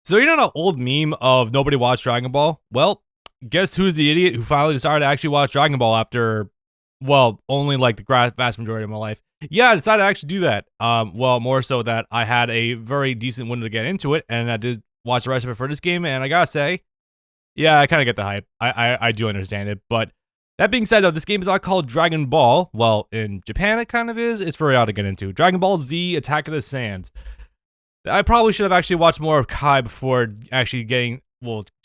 So you know the old meme of nobody watched Dragon Ball? Well, guess who's the idiot who finally decided to actually watch Dragon Ball after, well, only like the vast majority of my life. Yeah, I decided to actually do that. Well, more so that I had a very decent window to get into it, and I did watch the rest of it for this game, and I gotta say, yeah, I kind of get the hype. I do understand it, but that being said, though, this game is not called Dragon Ball. Well, in Japan, it kind of is. It's very odd to get into. Dragon Ball Z Attack of the Saiyans. I probably should have actually watched more of Kai before actually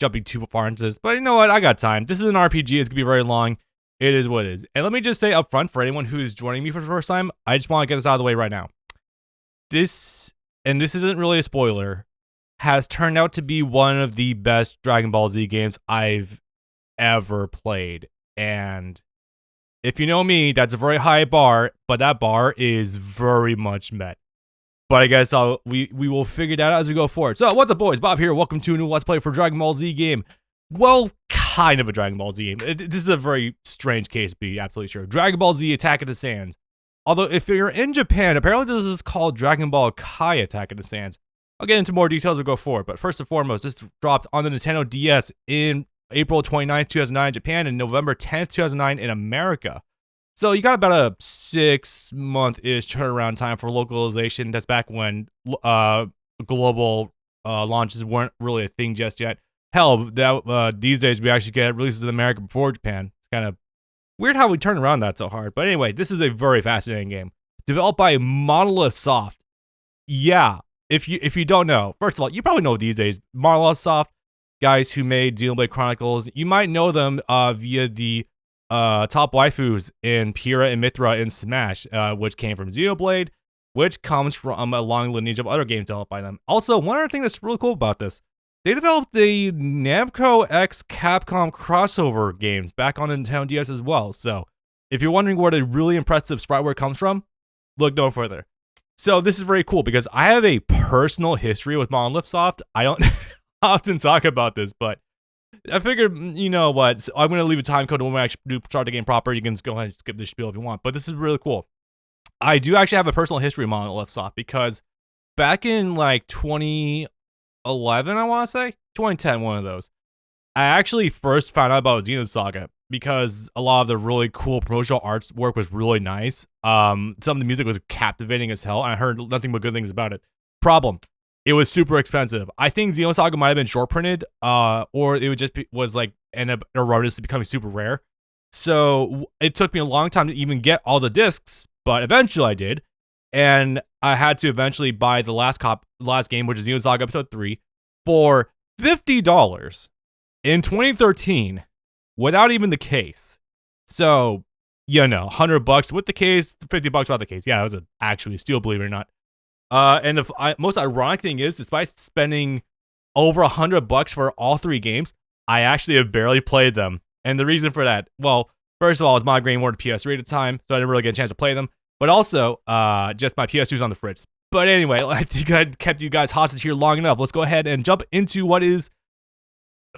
jumping too far into this. But you know what? I got time. This is an RPG. It's going to be very long. It is what it is. And let me just say up front for anyone who is joining me for the first time, I just want to get this out of the way right now. This isn't really a spoiler, has turned out to be one of the best Dragon Ball Z games I've ever played. And if you know me, that's a very high bar, but that bar is very much met. But I guess we will figure that out as we go forward. So, what's up, boys? Bob here. Welcome to a new Let's Play for Dragon Ball Z game. Well, kind of a Dragon Ball Z game. This is a very strange case, to be absolutely sure. Dragon Ball Z Attack of the Saiyans. Although, if you're in Japan, apparently this is called Dragon Ball Kai Attack of the Saiyans. I'll get into more details as we go forward. But first and foremost, this dropped on the Nintendo DS in April 29th, 2009 in Japan, and November 10th, 2009 in America. So you got about a 6-month-ish turnaround time for localization. That's back when global launches weren't really a thing just yet. Hell, these days we actually get releases in America before Japan. It's kind of weird how we turn around that so hard. But anyway, this is a very fascinating game. Developed by Monolith Soft. Yeah, if you don't know, first of all, you probably know these days, Monolith Soft, guys who made Xenoblade Chronicles. You might know them via the top waifus in Pyrrha and Mithra in Smash, which came from Xenoblade, which comes from a long lineage of other games developed by them. Also, one other thing that's really cool about this, they developed the Namco X Capcom crossover games back on the Nintendo DS as well. So, if you're wondering where the really impressive sprite work comes from, look no further. So, this is very cool because I have a personal history with Monolith Soft. I don't often talk about this, but I figured, you know what, I'm going to leave a time code when we actually start the game proper. You can just go ahead and skip this spiel if you want, but this is really cool. I do actually have a personal history of Monolith Soft because back in like 2011, I want to say, 2010, one of those, I actually first found out about Xenosaga because a lot of the really cool promotional arts work was really nice. Some of the music was captivating as hell, and I heard nothing but good things about it. Problem. It was super expensive. I think Xenosaga might have been short printed, or it would just was like end up erroneously becoming super rare. So it took me a long time to even get all the discs, but eventually I did, and I had to eventually buy the last game, which is Xenosaga Episode 3, for $50 in 2013, without even the case. So, you know, $100 with the case, $50 without the case. Yeah, it was actually a steal, believe it or not. And the most ironic thing is, despite spending over $100 for all three games, I actually have barely played them. And the reason for that, well, first of all, I was migrating more to PS3 at the time, so I didn't really get a chance to play them. But also, just my PS2's on the fritz. But anyway, I think I kept you guys hostage here long enough. Let's go ahead and jump into what is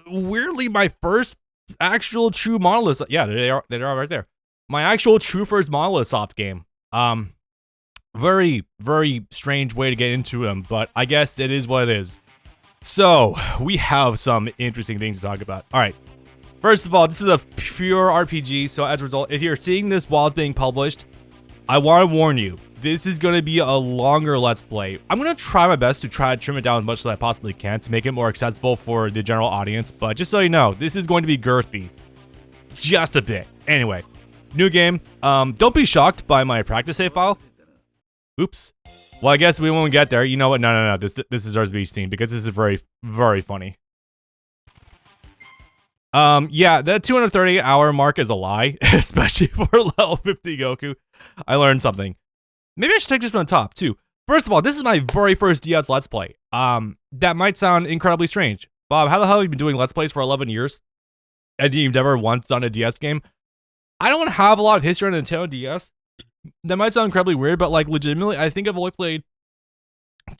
weirdly my first actual true Monolith. Yeah, they are right there. My actual true first Monolith Soft game. Very, very strange way to get into them, but I guess it is what it is. So, we have some interesting things to talk about. Alright, first of all, this is a pure RPG, so as a result, if you're seeing this while it's being published, I want to warn you, this is going to be a longer Let's Play. I'm going to try my best to try to trim it down as much as I possibly can to make it more accessible for the general audience, but just so you know, this is going to be girthy. Just a bit. Anyway, new game. Don't be shocked by my practice save file. Oops. Well, I guess we won't get there. You know what? No. This deserves to be seen because this is very, very funny. Yeah, that 238-hour mark is a lie, especially for level 50 Goku. I learned something. Maybe I should take this from the top, too. First of all, this is my very first DS Let's Play. That might sound incredibly strange. Bob, how the hell have you been doing Let's Plays for 11 years? And you've never once done a DS game? I don't have a lot of history on a Nintendo DS. That might sound incredibly weird, but like legitimately, I think I've only played.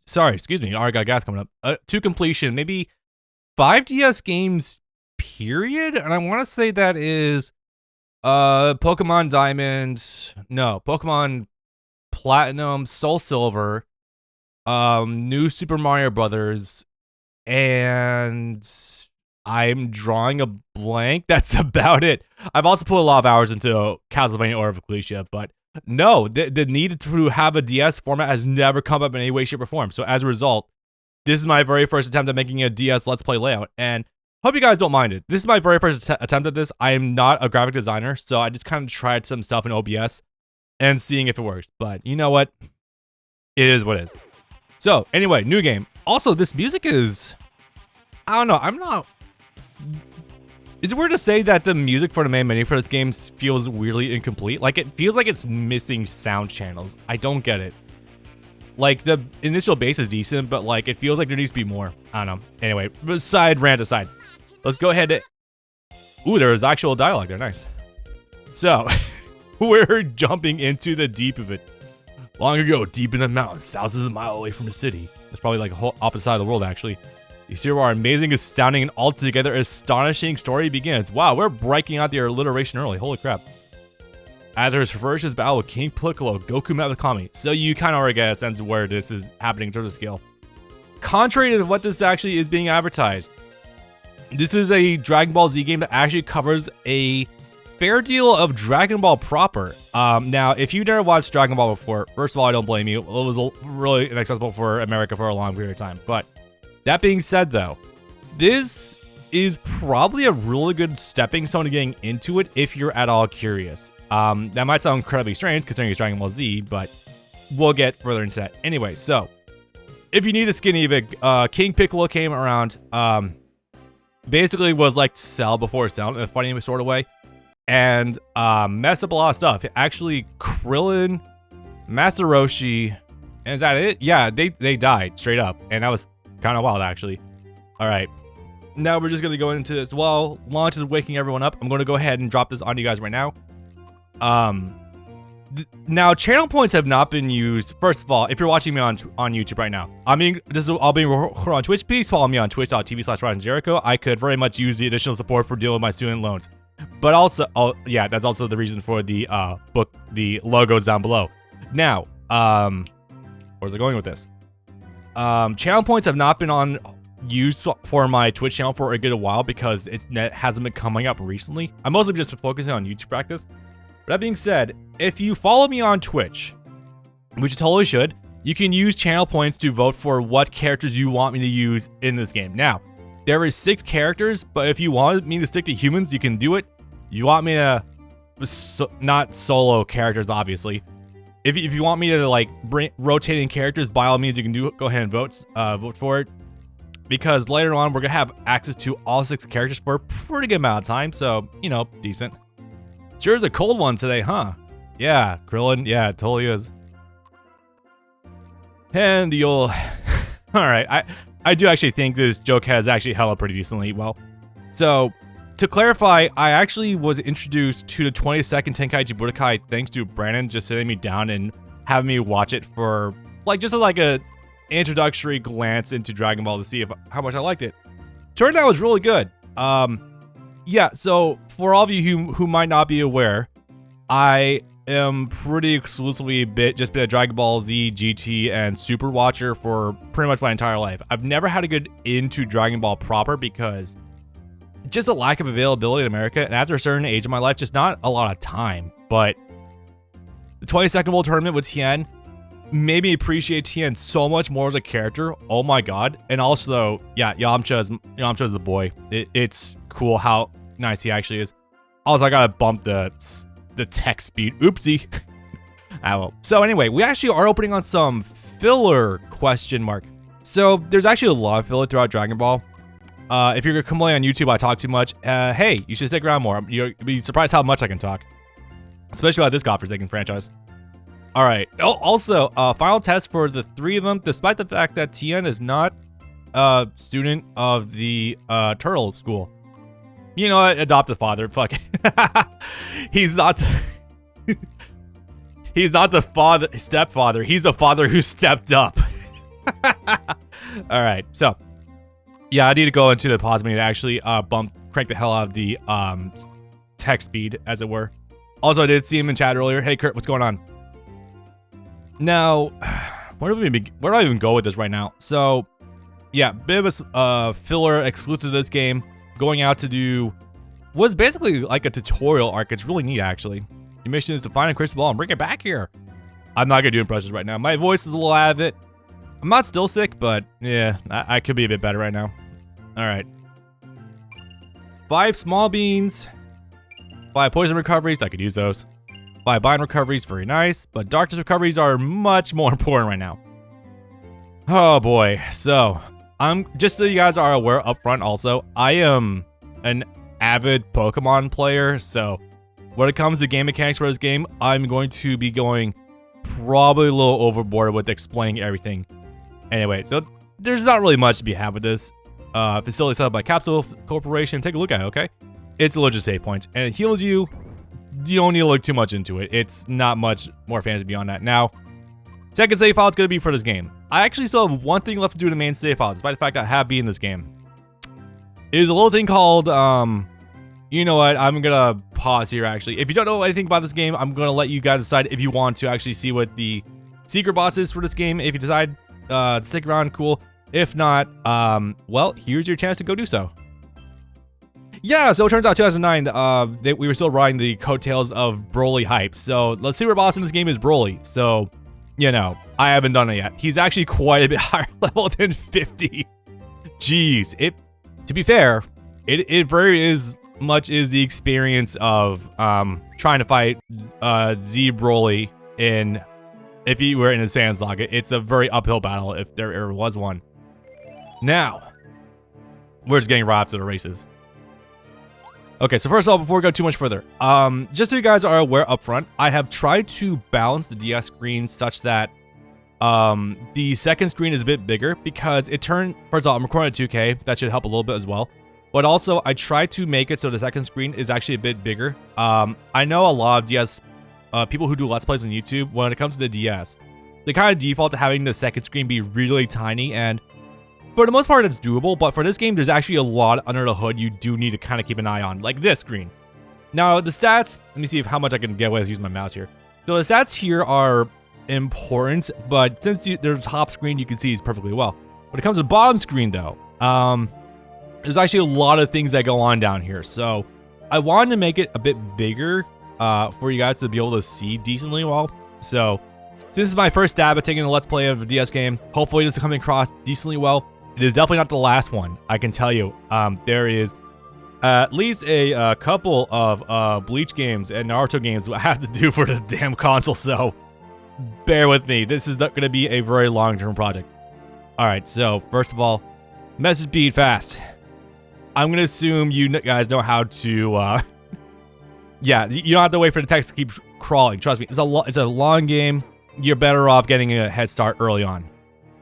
Sorry, excuse me. Already got gas coming up. To completion, maybe 5 DS games, period. And I want to say that is, Pokemon Diamond. No, Pokemon Platinum, Soul Silver, New Super Mario Brothers, and I'm drawing a blank. That's about it. I've also put a lot of hours into Castlevania Order of Ecclesia, but no, the need to have a DS format has never come up in any way, shape, or form. So as a result, this is my very first attempt at making a DS Let's Play layout, and hope you guys don't mind it. This is my very first attempt at this. I am not a graphic designer, so I just kind of tried some stuff in OBS and seeing if it works. But you know what? It is what it is. So anyway, new game. Also, this music is, I don't know, I'm not... Is it weird to say that the music for the main menu for this game feels weirdly incomplete? Like, it feels like it's missing sound channels. I don't get it. Like, the initial bass is decent, but, like, it feels like there needs to be more. I don't know. Anyway, rant aside. Let's go ahead. Ooh, there is actual dialogue there. Nice. So, we're jumping into the deep of it. Long ago, deep in the mountains, thousands of miles away from the city. It's probably like a whole opposite side of the world, actually. You see where our amazing, astounding, and altogether astonishing story begins. Wow, we're breaking out the alliteration early. Holy crap. After his ferocious battle with King Piccolo, Goku met with Kami. So you kind of already get a sense of where this is happening in terms of scale. Contrary to what this actually is being advertised, this is a Dragon Ball Z game that actually covers a fair deal of Dragon Ball proper. Now, if you've never watched Dragon Ball before, first of all, I don't blame you. It was really inaccessible for America for a long period of time. But that being said, though, this is probably a really good stepping stone to getting into it if you're at all curious. That might sound incredibly strange considering it's Dragon Ball Z, but we'll get further into that. Anyway, so if you need a skinny of it, King Piccolo came around, basically was like Cell before Cell in a funny sort of way, and messed up a lot of stuff. Actually, Krillin, Master Roshi, and is that it? Yeah, they died straight up, and that was kind of wild, actually. All right, now we're just gonna go into this. While launch is waking everyone up, I'm gonna go ahead and drop this on you guys right now. Now channel points have not been used. First of all, if you're watching me on YouTube right now, I mean, I'll be on Twitch. Please follow me on twitch.tv/RyanJericho. I could very much use the additional support for dealing with my student loans. But also, oh yeah, that's also the reason for the the logos down below. Now, where's it going with this? Channel points have not been used for my Twitch channel for a good while because it hasn't been coming up recently. I'm mostly just focusing on YouTube practice. But that being said, if you follow me on Twitch, which you totally should, you can use channel points to vote for what characters you want me to use in this game. Now, there is 6 characters, but if you want me to stick to humans, you can do it. You want me to, not solo characters, obviously. If you want me to like bring rotating characters, by all means, you can go ahead and vote for it. Because later on, we're gonna have access to all 6 characters for a pretty good amount of time, so you know, decent. Sure is a cold one today, huh? Yeah, Krillin, yeah, it totally is. And the old, all right, I do actually think this joke has actually held up pretty decently well. So, to clarify, I actually was introduced to the 22nd Tenkaichi Budokai thanks to Brandon just sitting me down and having me watch it for like just like a introductory glance into Dragon Ball to see how much I liked it. Turned out it was really good. Yeah, so for all of you who might not be aware, I am pretty exclusively just been a Dragon Ball Z, GT, and Super watcher for pretty much my entire life. I've never had to get into Dragon Ball proper because just a lack of availability in America, and after a certain age in my life, just not a lot of time. But the 22nd World Tournament with Tien made me appreciate Tien so much more as a character. Oh my god. And also, yeah, Yamcha is the boy. It's cool how nice he actually is. Also, I gotta bump the text speed. Oopsie. Well. So anyway, we actually are opening on some filler ? So there's actually a lot of filler throughout Dragon Ball. If you're complaining on YouTube I talk too much, hey, you should stick around more. You'll be surprised how much I can talk. Especially about this godforsaken franchise. Alright, also, final test for the 3 of them, despite the fact that Tien is not a student of the turtle school. You know what, adoptive father, fuck it. He's not the stepfather, he's a father who stepped up. Alright, so yeah, I need to go into the pause menu to actually crank the hell out of the text speed, as it were. Also, I did see him in chat earlier. Hey Kurt, what's going on? Now, where do I even go with this right now? So, yeah, bit of a filler exclusive to this game. Going out to do was basically like a tutorial arc. It's really neat, actually. Your mission is to find a crystal ball and bring it back here. I'm not gonna do impressions right now. My voice is a little out of it. I'm not still sick, but yeah, I could be a bit better right now. All right. 5 small beans. 5 poison recoveries. I could use those. 5 bind recoveries. Very nice. But darkness recoveries are much more important right now. Oh boy. So, just so you guys are aware up front also, I am an avid Pokemon player. So, when it comes to game mechanics for this game, I'm going to be going probably a little overboard with explaining everything. Anyway, so there's not really much to be had with this. Facility set up by Capsule Corporation. Take a look at it, okay? It's a legit save point, and it heals you. You don't need to look too much into it. It's not much more fantasy beyond that. Now, second save file is going to be for this game. I actually still have one thing left to do in the main save file, despite the fact that I have been in this game. It is a little thing called, you know what, I'm gonna pause here actually. If you don't know anything about this game, I'm gonna let you guys decide if you want to actually see what the secret boss is for this game. If you decide to stick around, cool. If not, well, here's your chance to go do so. Yeah, so it turns out 2009, we were still riding the coattails of Broly hype. So let's see where boss in this game is Broly. So, you know, I haven't done it yet. He's actually quite a bit higher level than 50. Jeez, to be fair, it very is much is the experience of trying to fight Z Broly if you were in a Saiyans Saga. It's a very uphill battle if there ever was one. Now, we're just getting right after the races. Okay, so first of all, before we go too much further, just so you guys are aware up front, I have tried to balance the DS screen such that the second screen is a bit bigger because it turned, first of all, I'm recording at 2K, that should help a little bit as well. But also, I tried to make it so the second screen is actually a bit bigger. I know a lot of DS people who do Let's Plays on YouTube, when it comes to the DS, they kind of default to having the second screen be really tiny, and for the most part, it's doable, but for this game, there's actually a lot under the hood you do need to kind of keep an eye on, like this screen. Now, the stats, let me see how much I can get away with using my mouse here. So the stats here are important, but since there's top screen, you can see these perfectly well. When it comes to bottom screen, though, there's actually a lot of things that go on down here. So I wanted to make it a bit bigger for you guys to be able to see decently well. So since this is my first stab at taking a Let's Play of a DS game, hopefully this is coming across decently well. It is definitely not the last one, I can tell you. There is at least a couple of Bleach games and Naruto games I have to do for the damn console, so bear with me. This is going to be a very long-term project. Alright, so first of all, message speed fast. I'm going to assume you guys know how to, yeah, you don't have to wait for the text to keep crawling. Trust me, it's a long game. You're better off getting a head start early on.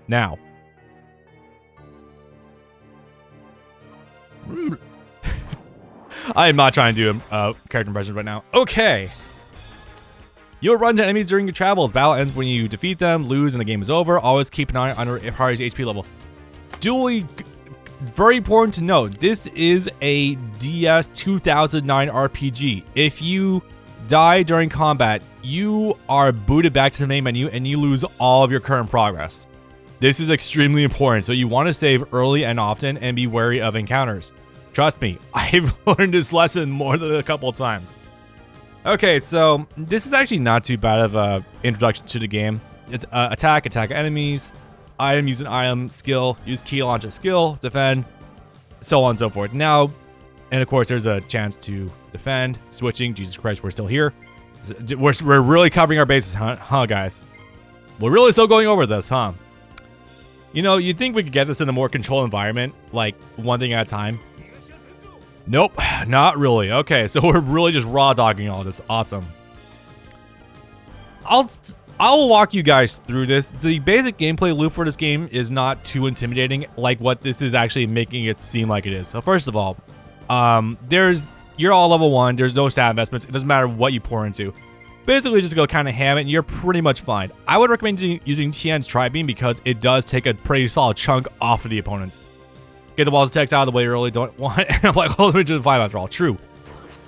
Now, I am not trying to do character impressions right now. Okay. You'll run into enemies during your travels. Battle ends when you defeat them, lose, and the game is over. Always keep an eye on your party's HP level. Very important to note, this is a DS 2009 RPG. If you die during combat, you are booted back to the main menu and you lose all of your current progress. This is extremely important, so you want to save early and often and be wary of encounters. Trust me, I've learned this lesson more than a couple of times. Okay, so this is actually not too bad of a introduction to the game. It's attack enemies, item, use an item, skill, use key launch a skill, defend, so on and so forth. Now, and of course, there's a chance to defend, switching. Jesus Christ, we're still here. We're really covering our bases, huh, guys? We're really still going over this, huh? You know, you'd think we could get this in a more controlled environment, like one thing at a time. Nope, not really. Okay, so we're really just raw dogging all this. Awesome. I'll walk you guys through this. The basic gameplay loop for this game is not too intimidating like what this is actually making it seem like it is. So first of all, you're all level 1. There's no stat investments. It doesn't matter what you pour into. Basically, just go kind of ham it, and you're pretty much fine. I would recommend using Tien's Tri-Beam because it does take a pretty solid chunk off of the opponents. Get the walls of text out of the way early. Don't want it. I'm like, oh, Ultimate Ninja 5 after all. True.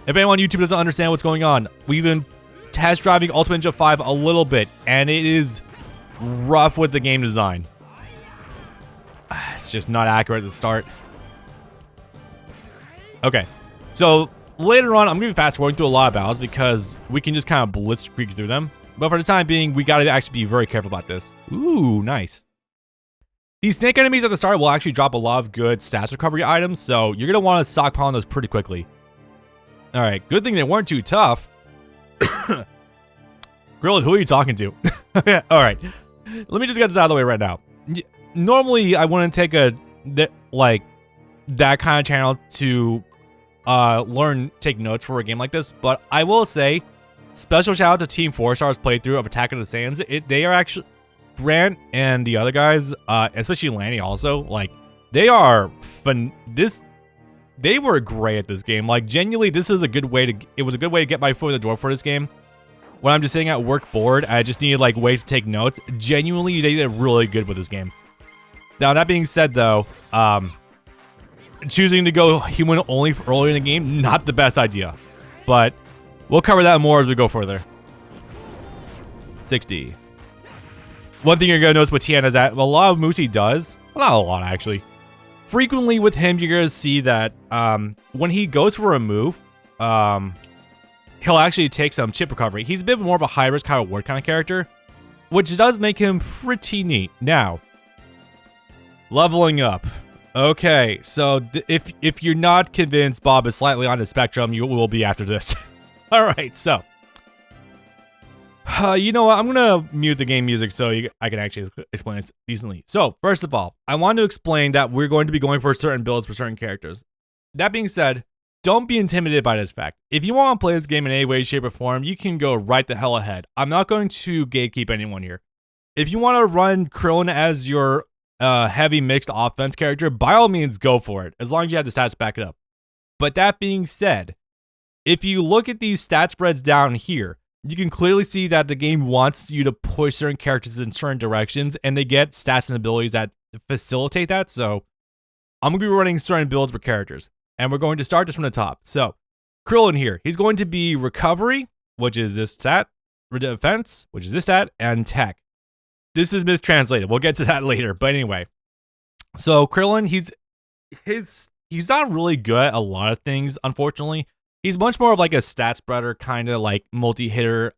If anyone on YouTube doesn't understand what's going on, we've been test driving Ultimate Ninja 5 a little bit, and it is rough with the game design. It's just not accurate at the start. Okay, so later on, I'm going to be fast forwarding through a lot of battles because we can just kind of blitzkrieg through them. But for the time being, we got to actually be very careful about this. Ooh, nice. These snake enemies at the start will actually drop a lot of good stats recovery items, so you're going to want to stockpile on those pretty quickly. Alright, good thing they weren't too tough. Grillin, who are you talking to? Alright, let me just get this out of the way right now. Normally, I wouldn't take that kind of channel to take notes for a game like this, but I will say, special shout out to Team 4-Star's playthrough of Attack of the Saiyans. They are actually, Grant and the other guys, especially Lanny also, like, they are fun. They were great at this game. Like, genuinely, this is a good way to, it was a good way to get my foot in the door for this game. When I'm just sitting at work bored, I just needed, like, ways to take notes. Genuinely, they did really good with this game. Now, that being said, though, choosing to go human only for earlier in the game, not the best idea. But we'll cover that more as we go further. 60. One thing you're going to notice with Tien is that a lot of moves he does, well, not a lot actually. Frequently with him, you're going to see that when he goes for a move, he'll actually take some chip recovery. He's a bit more of a high risk, high reward kind of character, which does make him pretty neat. Now, leveling up. Okay, so if you're not convinced Bob is slightly on the spectrum, you will be after this. All right, so you know what? I'm gonna mute the game music so I can actually explain this decently. So first of all, I want to explain that we're going to be going for certain builds for certain characters. That being said, don't be intimidated by this fact. If you want to play this game in any way, shape, or form, you can go right the hell ahead. I'm not going to gatekeep anyone here. If you want to run Krillin as your heavy mixed offense character, by all means go for it, as long as you have the stats back it up. But that being said, if you look at these stat spreads down here, you can clearly see that the game wants you to push certain characters in certain directions, and they get stats and abilities that facilitate that. So I'm going to be running certain builds for characters, and we're going to start just from the top. So Krillin here, he's going to be recovery, which is this stat, defense, which is this stat, and tech. This is mistranslated. We'll get to that later. But anyway, so Krillin, he's not really good at a lot of things, unfortunately. He's much more of like a stat spreader, kind of like multi-hitter.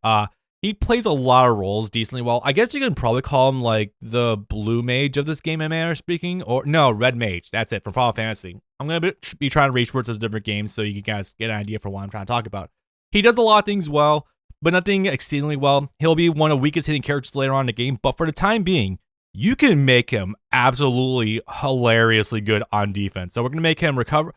He plays a lot of roles decently well. I guess you can probably call him like the blue mage of this game in manner of speaking. Or no, red mage. That's it, from Final Fantasy. I'm going to be trying to reach towards some different games so you guys get an idea for what I'm trying to talk about. He does a lot of things well, but nothing exceedingly well. He'll be one of the weakest hitting characters later on in the game, but for the time being, you can make him absolutely hilariously good on defense. So we're going to make him recover.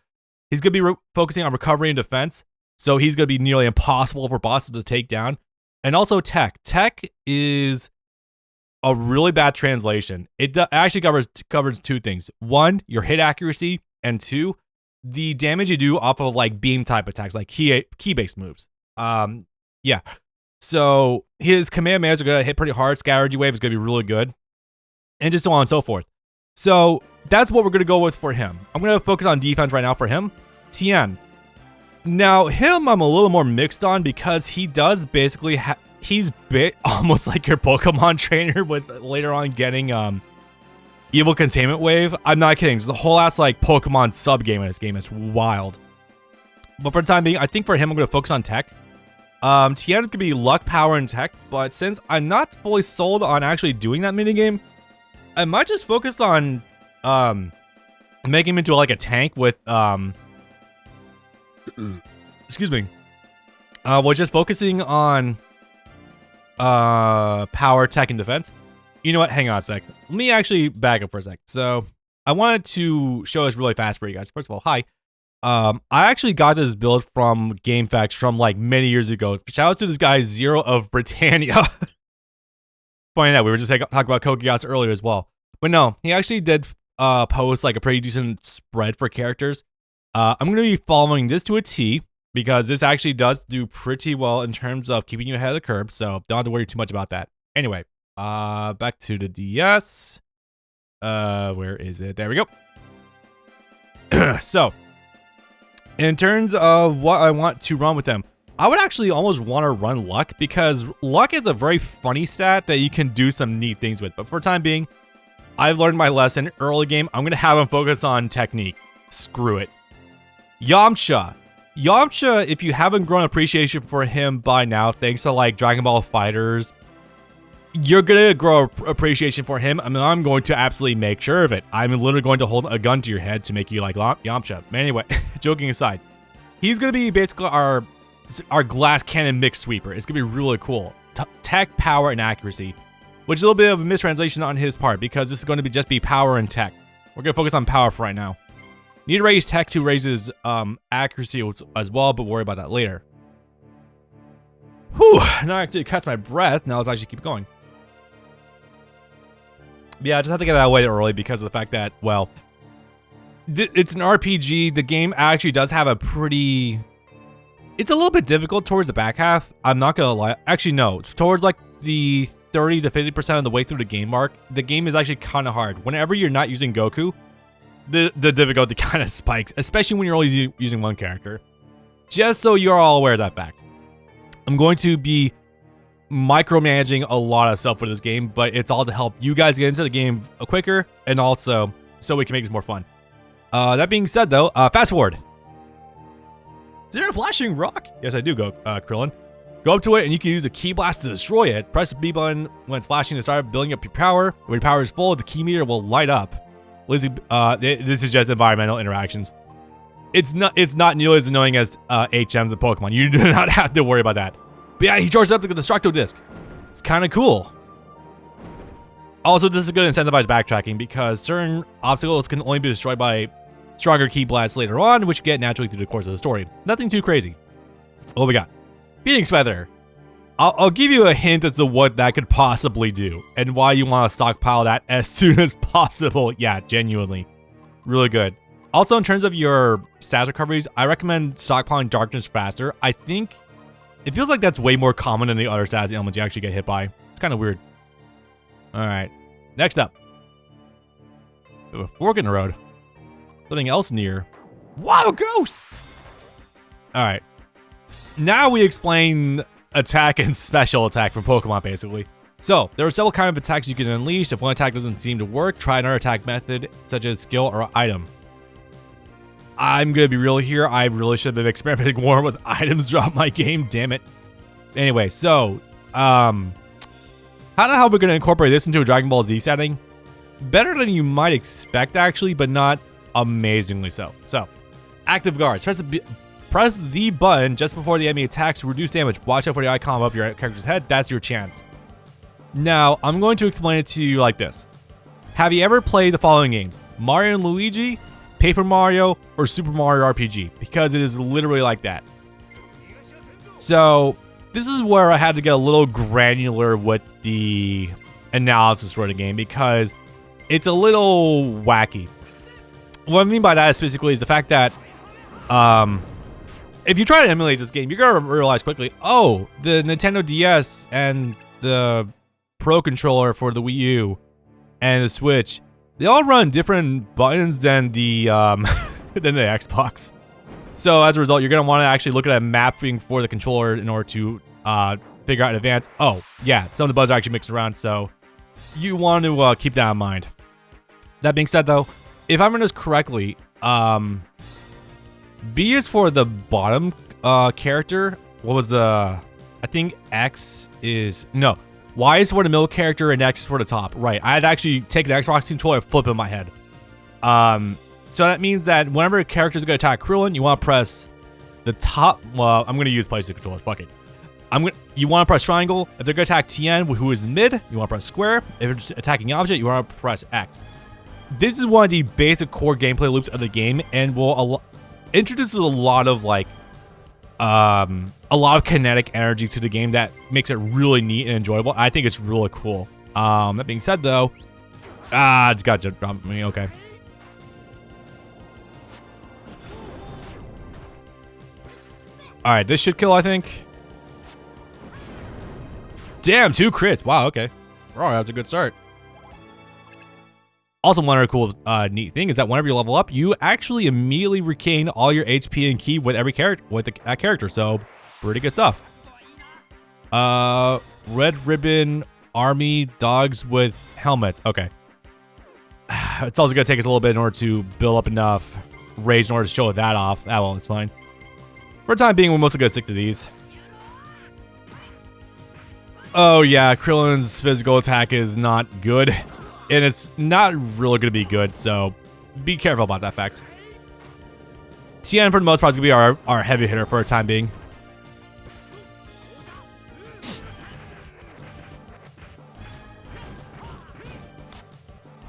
He's going to be focusing on recovery and defense, so he's going to be nearly impossible for bosses to take down. And also tech. Tech is a really bad translation. It actually covers two things. One, your hit accuracy, and two, the damage you do off of like beam type attacks, like key-based moves. Yeah. So his command commands are going to hit pretty hard. Scatter wave is going to be really good. And just so on and so forth. So that's what we're going to go with for him. I'm going to focus on defense right now for him. Tien. Now, him I'm a little more mixed on because he does basically he's almost like your Pokemon trainer with later on getting evil containment wave. I'm not kidding. So the whole ass like Pokemon sub game in this game is wild. But for the time being, I think for him I'm going to focus on tech. Tien could be luck, power, and tech, but since I'm not fully sold on actually doing that minigame, I might just focus on making him into like a tank with excuse me. We're just focusing on power, tech, and defense. You know what? Hang on a sec. Let me actually back up for a sec. So I wanted to show this really fast for you guys. First of all, hi. I actually got this build from GameFAQs from like many years ago. Shout out to this guy Zero of Britannia. Funny that we were just talking about Kokigas earlier as well. But no, he actually did post like a pretty decent spread for characters. I'm going to be following this to a T because this actually does do pretty well in terms of keeping you ahead of the curve. So don't have to worry too much about that. Anyway, back to the DS. Where is it? There we go. So, in terms of what I want to run with them, I would actually almost want to run luck because luck is a very funny stat that you can do some neat things with. But for the time being, I've learned my lesson early game. I'm going to have him focus on technique. Screw it. Yamcha. Yamcha, if you haven't grown appreciation for him by now, thanks to like Dragon Ball Fighters, you're going to grow appreciation for him. I mean, I'm going to absolutely make sure of it. I'm literally going to hold a gun to your head to make you like Yamcha. But anyway, joking aside, he's going to be basically our glass cannon mix sweeper. It's going to be really cool. Tech, power, and accuracy, which is a little bit of a mistranslation on his part because this is going to just be power and tech. We're going to focus on power for right now. Need to raise tech to raise his accuracy as well, but worry about that later. Whew, now I actually catch my breath. Now let's actually keep going. Yeah, I just have to get that away early because of the fact that, well, it's an RPG. The game actually does have a pretty... It's a little bit difficult towards the back half. I'm not going to lie. Actually, no. Towards like the 30 to 50% of the way through the game mark, the game is actually kind of hard. Whenever you're not using Goku, the difficulty kind of spikes, especially when you're only using one character. Just so you're all aware of that fact. I'm going to be micromanaging a lot of stuff for this game, but it's all to help you guys get into the game quicker and also so we can make this more fun. That being said though, fast forward. Is there a flashing rock? Yes, I do, Krillin. Go up to it and you can use a key blast to destroy it. Press the B button when it's flashing to start building up your power. When your power is full, the key meter will light up. This is just environmental interactions. It's not nearly as annoying as HMs in Pokemon. You do not have to worry about that. But yeah, he charges up the Destructo Disc. It's kind of cool. Also, this is going to incentivize backtracking because certain obstacles can only be destroyed by stronger key blasts later on, which you get naturally through the course of the story. Nothing too crazy. What we got? Phoenix Feather. I'll give you a hint as to what that could possibly do and why you want to stockpile that as soon as possible. Yeah, genuinely. Really good. Also, in terms of your stats recoveries, I recommend stockpiling Darkness faster. I think it feels like that's way more common than the other stats elements you actually get hit by. It's kind of weird. All right. Next up. We have a fork in the road. Something else near. Wild Ghost! All right. Now we explain attack and special attack for Pokemon, basically. So, there are several kinds of attacks you can unleash. If one attack doesn't seem to work, try another attack method, such as skill or item. I'm gonna be real here. I really should have been experimenting more with items throughout my game. Damn it. Anyway, so, how we're gonna incorporate this into a Dragon Ball Z setting? Better than you might expect, actually, but not amazingly so. So, active guards. Press the button just before the enemy attacks to reduce damage. Watch out for the icon above your character's head. That's your chance. Now, I'm going to explain it to you like this. Have you ever played the following games? Mario and Luigi, Paper Mario, or Super Mario RPG? Because it is literally like that. So, this is where I had to get a little granular with the analysis for the game because it's a little wacky. What I mean by that is basically the fact that if you try to emulate this game, you're going to realize quickly, oh, the Nintendo DS and the Pro Controller for the Wii U and the Switch, they all run different buttons than the than the Xbox. So as a result, you're going to want to actually look at a mapping for the controller in order to figure out in advance, oh, yeah, some of the buttons are actually mixed around, so you want to keep that in mind. That being said, though, if I remember this correctly, B is for the bottom character. What was the... I think X is... No. Y is for the middle character and X is for the top. Right. I had to actually take an Xbox controller and flip it in my head. So that means that whenever a character is going to attack Krillin, you want to press the top... Well, I'm going to use PlayStation controllers. Fuck it. You want to press triangle. If they're going to attack Tien, who is mid, you want to press square. If it's attacking object, you want to press X. This is one of the basic core gameplay loops of the game and will introduces a lot of like a lot of kinetic energy to the game that makes it really neat and enjoyable. I think it's really cool. That being said though, it's got to drop me. Okay. All right, this should kill, I think. Damn, 2 crits. Wow, okay. All right, that's a good start. Also, one other cool, neat thing is that whenever you level up, you actually immediately regain all your HP and ki with every character, that character. So, pretty good stuff. Red Ribbon Army Dogs with helmets. Okay. it's also going to take us a little bit in order to build up enough rage in order to show that off. Ah, well, it's fine. For the time being, we're mostly going to stick to these. Oh, yeah, Krillin's physical attack is not good. And it's not really going to be good, so be careful about that fact. Tien, for the most part, is going to be our heavy hitter for the time being.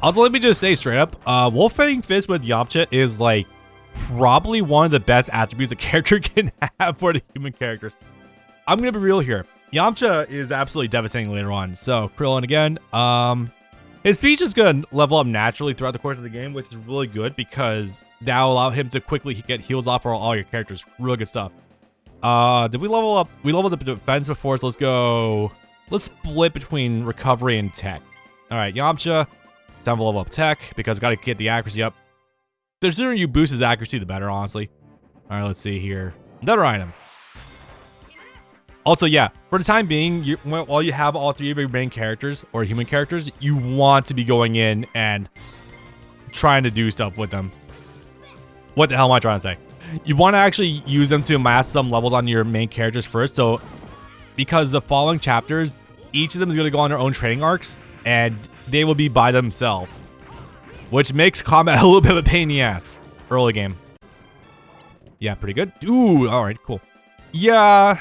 Also, let me just say straight up, Wolf-Fang Fist with Yamcha is like probably one of the best attributes a character can have for the human characters. I'm gonna be real here. Yamcha is absolutely devastating later on. So Krillin again, his speech is gonna level up naturally throughout the course of the game, which is really good because that'll allow him to quickly get heals off for all your characters. Really good stuff. Did we level up? We leveled up the defense before, so let's go. Let's split between recovery and tech. All right, Yamcha. Time to level up tech because gotta get the accuracy up. The sooner you boost his accuracy, the better, honestly. All right, let's see here. Another item. Also, yeah, for the time being, while you have all three of your main characters or human characters, you want to be going in and trying to do stuff with them. What the hell am I trying to say? You want to actually use them to amass some levels on your main characters first. So, because the following chapters, each of them is going to go on their own training arcs, and they will be by themselves, which makes combat a little bit of a pain in the ass early game. Yeah, pretty good. Ooh, all right, cool. Yeah,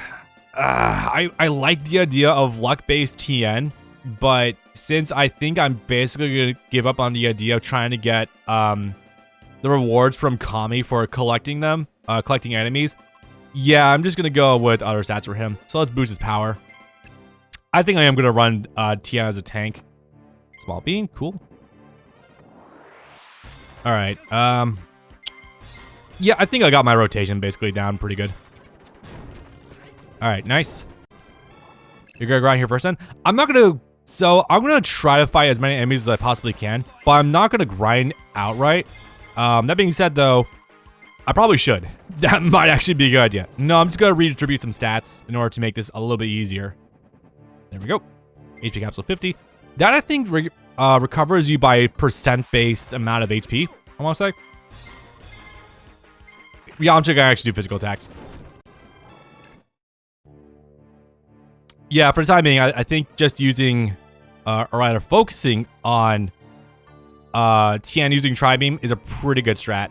I like the idea of luck-based TN, but since I think I'm basically gonna give up on the idea of trying to get the rewards from Kami for collecting them, collecting enemies, yeah, I'm just gonna go with other stats for him. So let's boost his power. I think I am gonna run TN as a tank. Small bean, cool. All right. Yeah, I think I got my rotation basically down pretty good. All right, nice. You're gonna grind here first then. I'm gonna try to fight as many enemies as I possibly can, but I'm not gonna grind outright. That being said though, I probably should. That might actually be a good idea. No, I'm just gonna redistribute some stats in order to make this a little bit easier. There we go. HP capsule 50. That I think recovers you by percent-based amount of HP, I want to say. Yamcha can actually do physical attacks. Yeah, for the time being, I think just using, or rather focusing on Tien using Tri-Beam is a pretty good strat.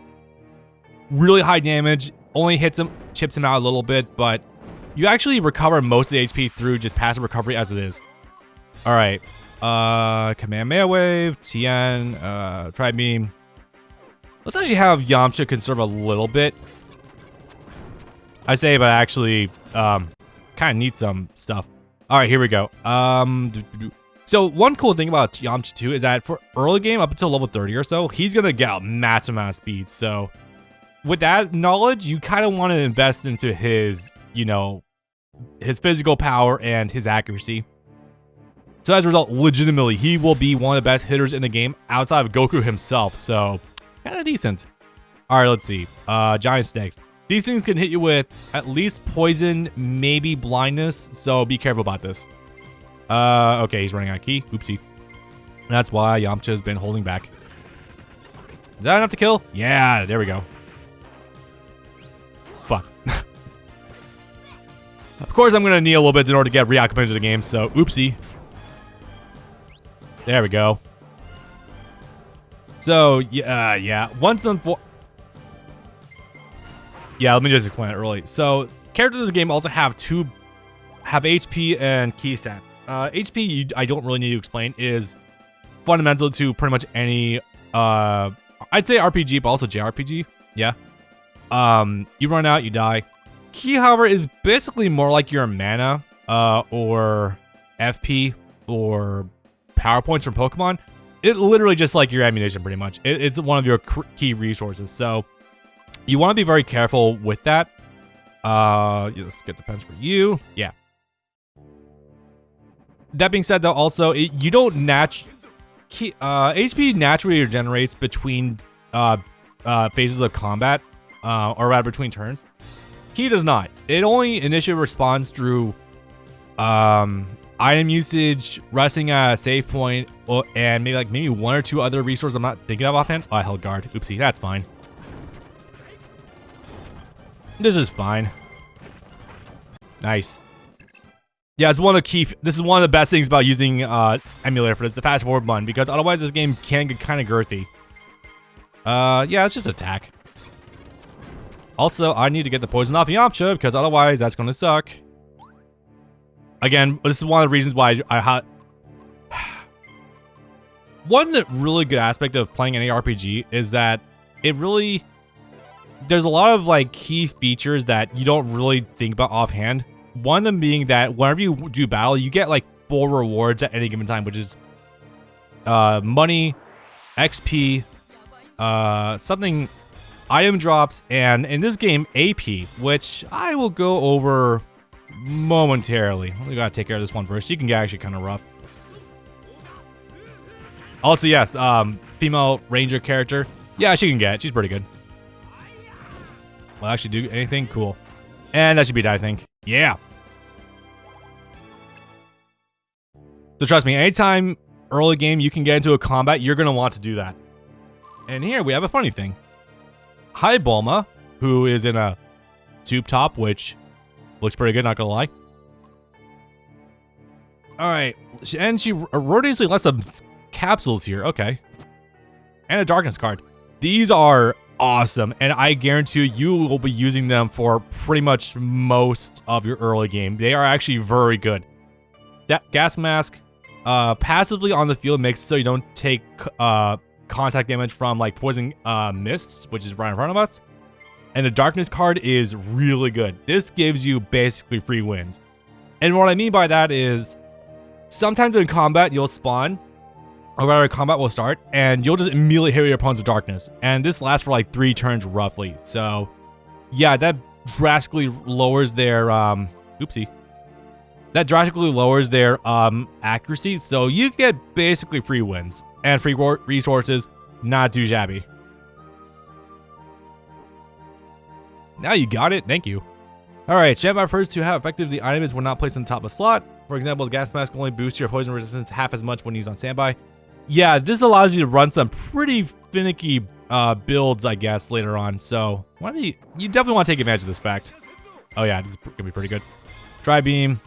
Really high damage, only hits him, chips him out a little bit, but you actually recover most of the HP through just passive recovery as it is. All right. Kamehameha Wave, Tien, Tri-Beam. Let's actually have Yamcha conserve a little bit. I say, but I actually, kind of need some stuff. All right, here we go. So one cool thing about Yamcha too is that for early game up until level 30 or so, he's gonna get a massive amount of speed. So with that knowledge, you kind of want to invest into his, you know, his physical power and his accuracy. So as a result, legitimately, he will be one of the best hitters in the game outside of Goku himself. So kind of decent. All right, let's see. Giant snakes. These things can hit you with at least poison, maybe blindness. So be careful about this. Okay, he's running out of ki. Oopsie. That's why Yamcha's been holding back. Is that enough to kill? Yeah, there we go. Fuck. Of course, I'm going to need a little bit in order to get reacclimated to the game. So oopsie. There we go. So, yeah. Once done for... Yeah, let me just explain it early. So, characters in the game also have HP and key stats. HP, I don't really need to explain, is fundamental to pretty much any, I'd say RPG, but also JRPG. Yeah. You run out, you die. Ki, however, is basically more like your mana, or FP, or power points from Pokemon. It literally just like your ammunition, pretty much. It's one of your key resources. So you want to be very careful with that. Let's get defense for you. Yeah. That being said, though, also you don't HP naturally regenerates between phases of combat, or rather between turns. Ki does not. It only initially responds through item usage, resting at a save point, and maybe one or two other resources I'm not thinking of offhand. Oh, I held guard. Oopsie, that's fine. This is fine. Nice. Yeah, it's one of the key. This is one of the best things about using emulator for this, the fast forward button, because otherwise this game can get kind of girthy. Yeah, it's just attack. Also, I need to get the poison off Yamcha because otherwise that's gonna suck. Again, this is one of the reasons why I had one really good aspect of playing any RPG is that it really there's a lot of like key features that you don't really think about offhand. One of them being that whenever you do battle, you get like 4 rewards at any given time, which is money, XP, something, item drops, and in this game, AP, which I will go over momentarily. We gotta take care of this one first. She can get actually kind of rough. Also, yes, female ranger character. Yeah, she can get it. She's pretty good. Will actually do anything? Cool. And that should be it, I think. Yeah. So trust me, anytime early game you can get into a combat, you're going to want to do that. And here we have a funny thing. Hi, Bulma, who is in a tube top, which looks pretty good, not going to lie. Alright, and she erroneously left some capsules here. Okay. And a darkness card. These are awesome, and I guarantee you will be using them for pretty much most of your early game. They are actually very good. That gas mask passively on the field makes so you don't take contact damage from like poison mists, which is right in front of us. And the darkness card is really good. This gives you basically free wins. And what I mean by that is sometimes in combat you'll spawn, or rather combat will start, and you'll just immediately hit your opponents with darkness. And this lasts for like 3 turns roughly. So yeah, that drastically lowers their oopsie. That drastically lowers their accuracy. So you get basically free wins and free resources, not too shabby. Now you got it, thank you. Alright, standby refers to how effective the item is when not placed on the top of a slot. For example, the gas mask only boosts your poison resistance half as much when used on standby. Yeah, this allows you to run some pretty finicky builds, I guess, later on. So, you definitely want to take advantage of this fact. Oh yeah, this is going to be pretty good. Tri-beam,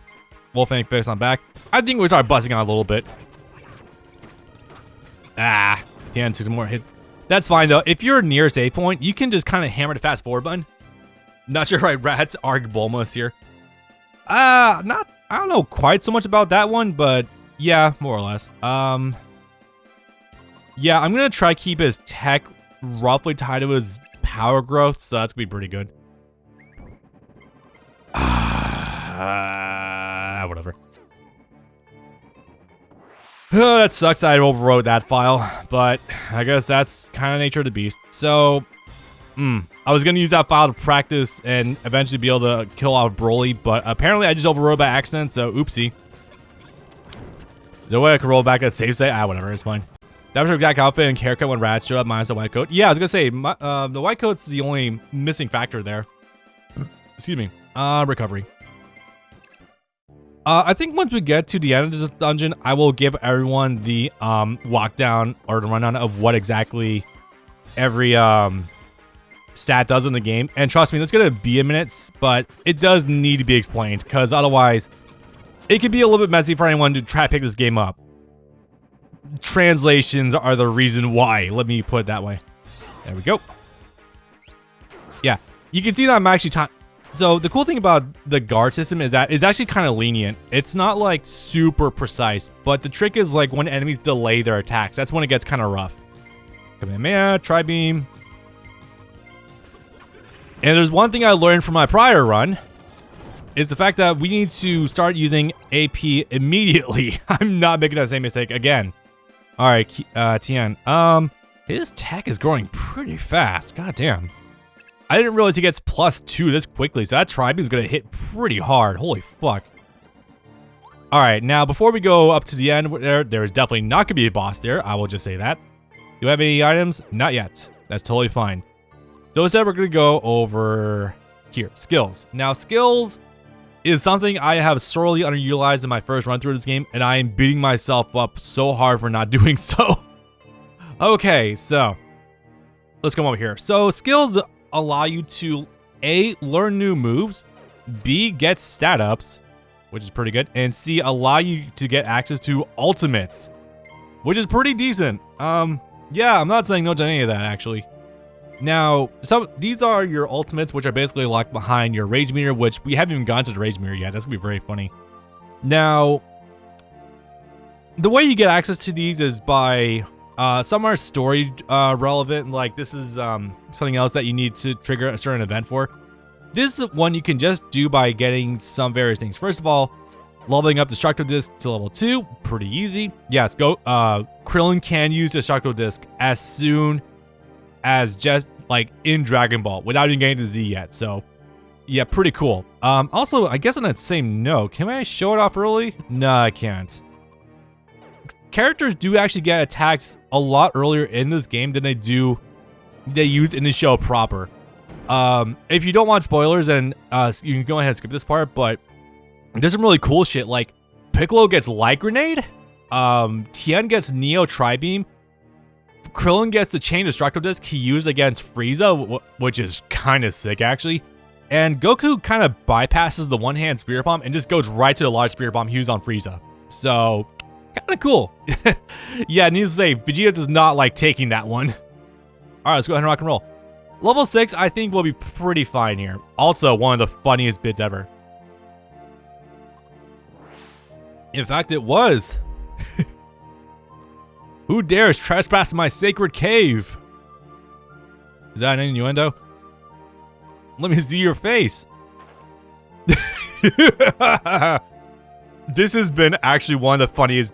Wolfang fix on back. I think we start busting out a little bit. Ah, Dan took more hits. That's fine though. If you're near a save point, you can just kind of hammer the fast forward button. Not sure right, Rats Arg Bulma's here. I don't know quite so much about that one, but yeah, more or less. Yeah, I'm gonna try keep his tech roughly tied to his power growth, so that's gonna be pretty good. Whatever. Oh, that sucks I overwrote that file, but I guess that's kind of nature of the beast. So, I was gonna use that file to practice and eventually be able to kill off Broly, but apparently I just overwrote by accident, so oopsie. Is there a way I can roll back that save state? Whatever, it's fine. That was your exact outfit and haircut when Rad showed up, minus the white coat. Yeah, I was gonna say, the white coat's the only missing factor there. Excuse me. Recovery. I think once we get to the end of this dungeon, I will give everyone the walkdown or the rundown of what exactly every stat does in the game. And trust me, that's gonna be a minute, but it does need to be explained because otherwise, it could be a little bit messy for anyone to try to pick this game up. Translations are the reason why. Let me put it that way. There we go. Yeah, you can see that I'm actually so the cool thing about the guard system is that it's actually kind of lenient. It's not like super precise, but the trick is like when enemies delay their attacks, that's when it gets kind of rough. Kamehameha, Tri-beam. And there's one thing I learned from my prior run is the fact that we need to start using AP immediately. I'm not making that same mistake again. All right, Tian. His tech is growing pretty fast. God damn. I didn't realize he gets +2 this quickly, so that Tri-beam is gonna hit pretty hard. Holy fuck. All right, now before we go up to the end, there is definitely not gonna be a boss there. I will just say that. Do you have any items? Not yet. That's totally fine. So instead, we're gonna go over here. Skills. Now, skills. is something I have sorely underutilized in my first run through this game, and I am beating myself up so hard for not doing so. Okay, so let's come over here. So skills allow you to A, learn new moves, B, get stat ups, which is pretty good, and C, allow you to get access to ultimates, which is pretty decent. Yeah, I'm not saying no to any of that actually. Now, these are your ultimates, which are basically locked behind your rage meter, which we haven't even gone to the rage meter yet. That's gonna be very funny. Now, the way you get access to these is by some are story relevant, like this is something else that you need to trigger a certain event for. This one you can just do by getting some various things. First of all, leveling up Destructo Disc to level 2, pretty easy. Yes, Krillin can use Destructo Disc as soon as just like in Dragon Ball without even getting to Z yet. So yeah, pretty cool. Also, I guess on that same note, can I show it off early? No, I can't. Characters do actually get attacked a lot earlier in this game than they use in the show proper. If you don't want spoilers, then you can go ahead and skip this part, but there's some really cool shit, like Piccolo gets Light Grenade, Tien gets Neo Tri-Beam, Krillin gets the Chain Destructo Disc he used against Frieza, which is kind of sick actually, and Goku kind of bypasses the one-hand Spirit Bomb and just goes right to the large Spirit Bomb he used on Frieza. So, kind of cool. Yeah, needless to say, Vegeta does not like taking that one. Alright, let's go ahead and rock and roll. Level 6, I think, will be pretty fine here. Also, one of the funniest bits ever. In fact, it was. Who dares trespass my sacred cave? Is that an innuendo? Let me see your face. This has been actually one of the funniest.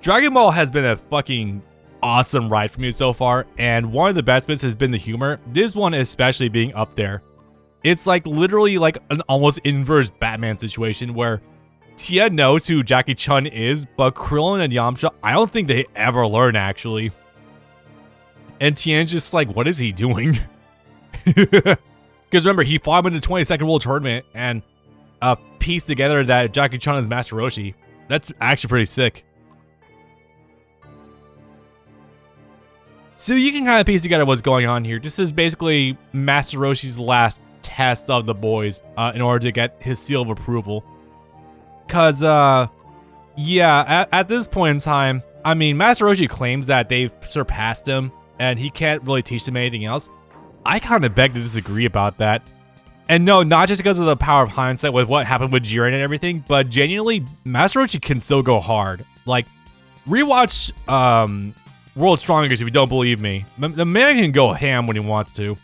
Dragon Ball has been a fucking awesome ride for me so far, and one of the best bits has been the humor. This one especially being up there. It's like literally like an almost inverse Batman situation where Tien knows who Jackie Chun is, but Krillin and Yamcha, I don't think they ever learn actually. And Tien's just like, what is he doing? Because remember, he fought him in the 22nd World Tournament and pieced together that Jackie Chun is Master Roshi. That's actually pretty sick. So you can kind of piece together what's going on here. This is basically Master Roshi's last test of the boys in order to get his seal of approval. Cause, yeah, at this point in time, I mean, Master Roshi claims that they've surpassed him and he can't really teach them anything else. I kind of beg to disagree about that. And no, not just because of the power of hindsight with what happened with Jiren and everything, but genuinely, Master Roshi can still go hard. Like, rewatch, World's Strongest if you don't believe me. The man can go ham when he wants to.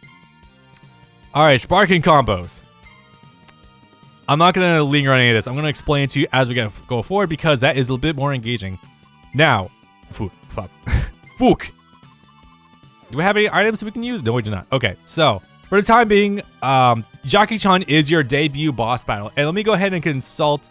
Alright, sparking combos. I'm not going to linger on any of this. I'm going to explain it to you as we go forward because that is a bit more engaging. Now, Fook. Do we have any items that we can use? No, we do not. Okay, so for the time being, Jackie Chun is your debut boss battle. And let me go ahead and consult.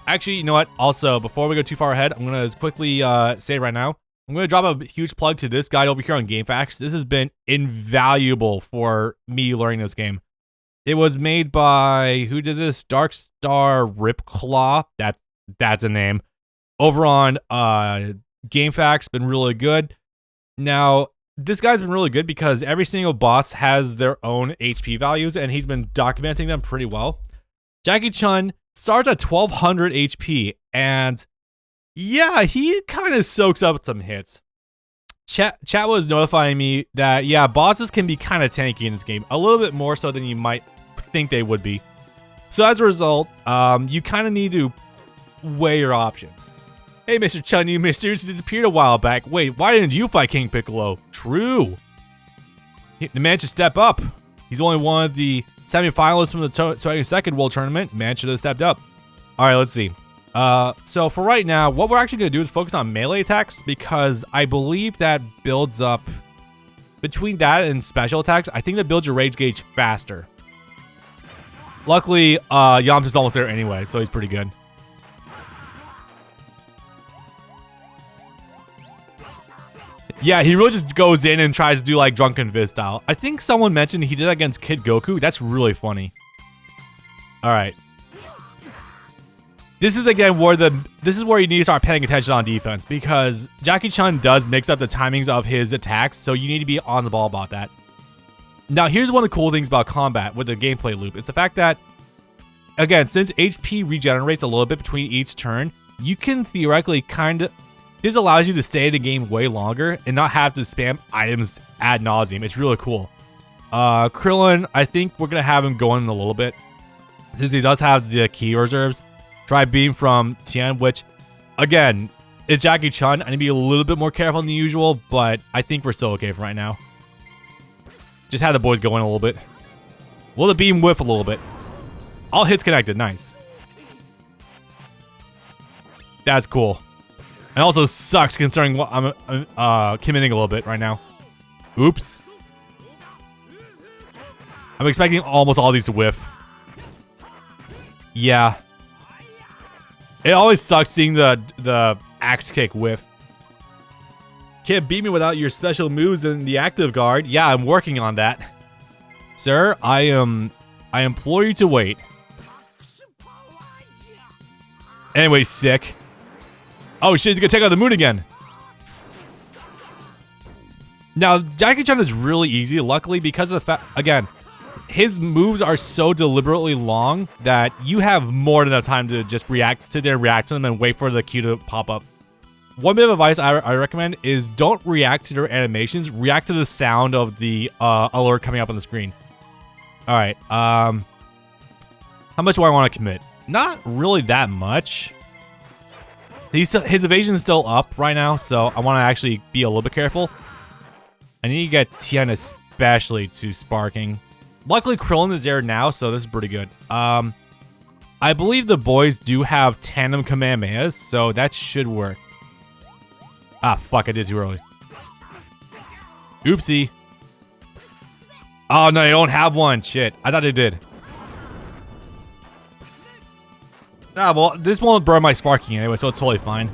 Actually, you know what? Also, before we go too far ahead, I'm going to quickly say it right now. I'm going to drop a huge plug to this guide over here on GameFAQs. This has been invaluable for me learning this game. It was made by, who did this? Dark Star Ripclaw. That's a name. Over on GameFAQs, been really good. Now, this guy's been really good because every single boss has their own HP values, and he's been documenting them pretty well. Jackie Chun starts at 1200 HP, and yeah, he kind of soaks up some hits. Chat was notifying me that, yeah, bosses can be kind of tanky in this game. A little bit more so than you might think they would be. So as a result, you kind of need to weigh your options. Hey, Mr. Chun, you mysteriously disappeared a while back. Wait, why didn't you fight King Piccolo? True. The man should step up. He's only one of the semi-finalists from the 22nd World Tournament. Man should have stepped up. All right, let's see. So for right now, what we're actually going to do is focus on melee attacks because I believe that builds up between that and special attacks. I think that builds your rage gauge faster. Luckily, Yamcha's almost there anyway, so he's pretty good. Yeah, he really just goes in and tries to do like Drunken Fist style. I think someone mentioned he did that against Kid Goku. That's really funny. All right. This is again where this is where you need to start paying attention on defense, because Jackie Chun does mix up the timings of his attacks, so you need to be on the ball about that. Now, here's one of the cool things about combat with the gameplay loop. It's the fact that, again, since HP regenerates a little bit between each turn, you can theoretically this allows you to stay in the game way longer and not have to spam items ad nauseum. It's really cool. Krillin, I think we're going to have him going in a little bit, since he does have the key reserves. Try beam from Tien, which, again, it's Jackie Chun. I need to be a little bit more careful than usual, but I think we're still okay for right now. Just have the boys go in a little bit. Will the beam whiff a little bit? All hits connected. Nice. That's cool. It also sucks considering what I'm committing a little bit right now. Oops. I'm expecting almost all these to whiff. Yeah. It always sucks seeing the axe kick whiff. Can't beat me without your special moves in the active guard. Yeah, I'm working on that. Sir, I implore you to wait. Anyway, sick. Oh shit, he's gonna take out the moon again. Now, Jackie Chun is really easy, luckily, because of the fact, again, his moves are so deliberately long that you have more than enough time to just sit there and react to them and wait for the cue to pop up. One bit of advice I recommend is don't react to their animations. React to the sound of the alert coming up on the screen. All right. How much do I want to commit? Not really that much. His evasion is still up right now, so I want to actually be a little bit careful. I need to get Tien especially to sparking. Luckily, Krillin is there now, so this is pretty good. I believe the boys do have tandem Kamehamehas, so that should work. Ah, fuck, I did too early. Oopsie. Oh, no, they don't have one. Shit, I thought they did. Ah, well, this won't burn my sparking anyway, so it's totally fine.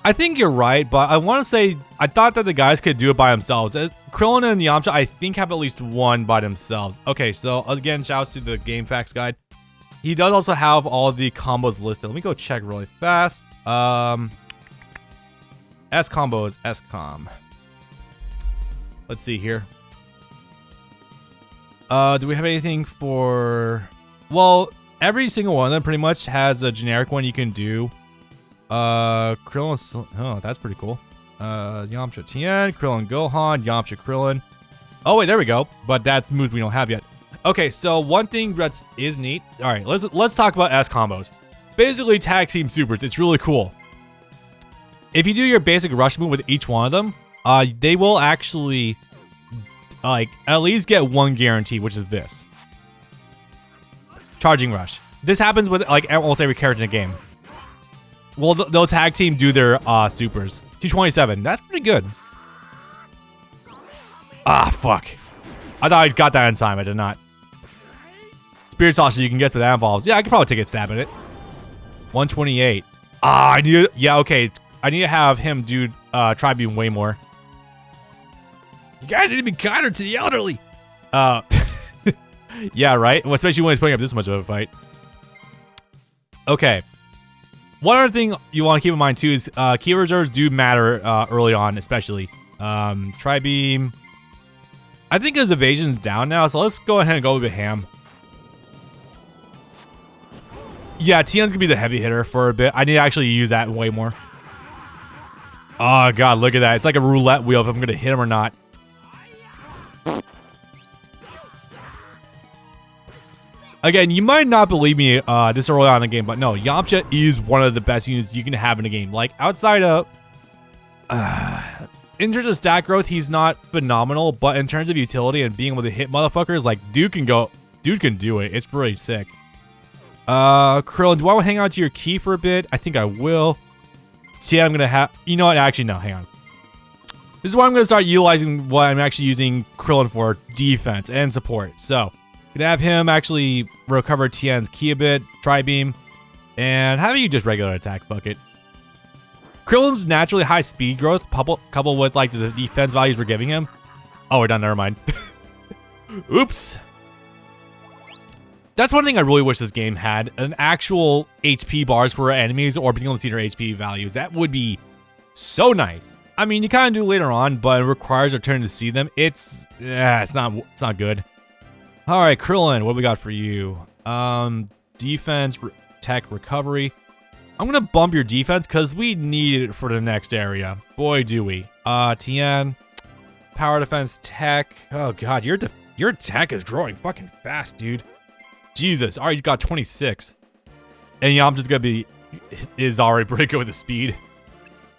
I think you're right, but I want to say I thought that the guys could do it by themselves. Krillin and Yamcha, I think, have at least one by themselves. Okay, so again, shouts to the Game Facts guide. He does also have all of the combos listed. Let me go check really fast. S combo is S-com. Let's see here. Do we have anything for... Well, every single one of them pretty much has a generic one you can do. Krillin... Oh, that's pretty cool. Yamcha Tien, Krillin Gohan, Yamcha Krillin. Oh, wait, there we go. But that's moves we don't have yet. Okay, so one thing that is neat. All right, let's talk about S combos. Basically, tag team supers. It's really cool. If you do your basic rush move with each one of them, they will actually, like, at least get one guarantee, which is this. Charging rush. This happens with, like, almost every character in the game. Well, they'll tag team do their supers. 227. That's pretty good. Ah, fuck. I thought I got that in time. I did not. Spirit sausage you can guess what that involves. Yeah, I could probably take a stab at it. 128. Ah, I need... Yeah, okay. I need to have him do Tri-Beam way more. You guys need to be kinder to the elderly. Yeah, right? Well, especially when he's putting up this much of a fight. Okay. One other thing you want to keep in mind, too, is key reserves do matter early on, especially. Tri-Beam. I think his evasion's down now, so let's go ahead and go with Ham. Yeah, Tien's gonna be the heavy hitter for a bit. I need to actually use that way more. Oh, God, look at that. It's like a roulette wheel if I'm gonna hit him or not. Again, you might not believe me this early on in the game, but no, Yamcha is one of the best units you can have in a game. Like, outside of... in terms of stat growth, he's not phenomenal, but in terms of utility and being able to hit motherfuckers, like, dude can do it. It's pretty sick. Krillin, do I want to hang on to your key for a bit? I think I will. See, I'm gonna have... You know what? Actually, no, hang on. This is why I'm gonna start utilizing what I'm actually using Krillin for: defense and support. So, gonna have him actually recover Tien's key a bit, Tri-Beam, and have you just regular attack, fuck it. Krillin's naturally high speed growth, coupled with like the defense values we're giving him. Oh, we're done, never mind. Oops. That's one thing I really wish this game had. An actual HP bars for enemies or being able to see their HP values. That would be so nice. I mean, you kind of do later on, but it requires a turn to see them. It's not good. All right, Krillin, what do we got for you? Defense, tech, recovery. I'm going to bump your defense because we need it for the next area. Boy, do we. Tien, power defense, tech. Oh, God, your tech is growing fucking fast, dude. Jesus. All right, you got 26. And Yamcha's going to be... is already pretty good with the speed.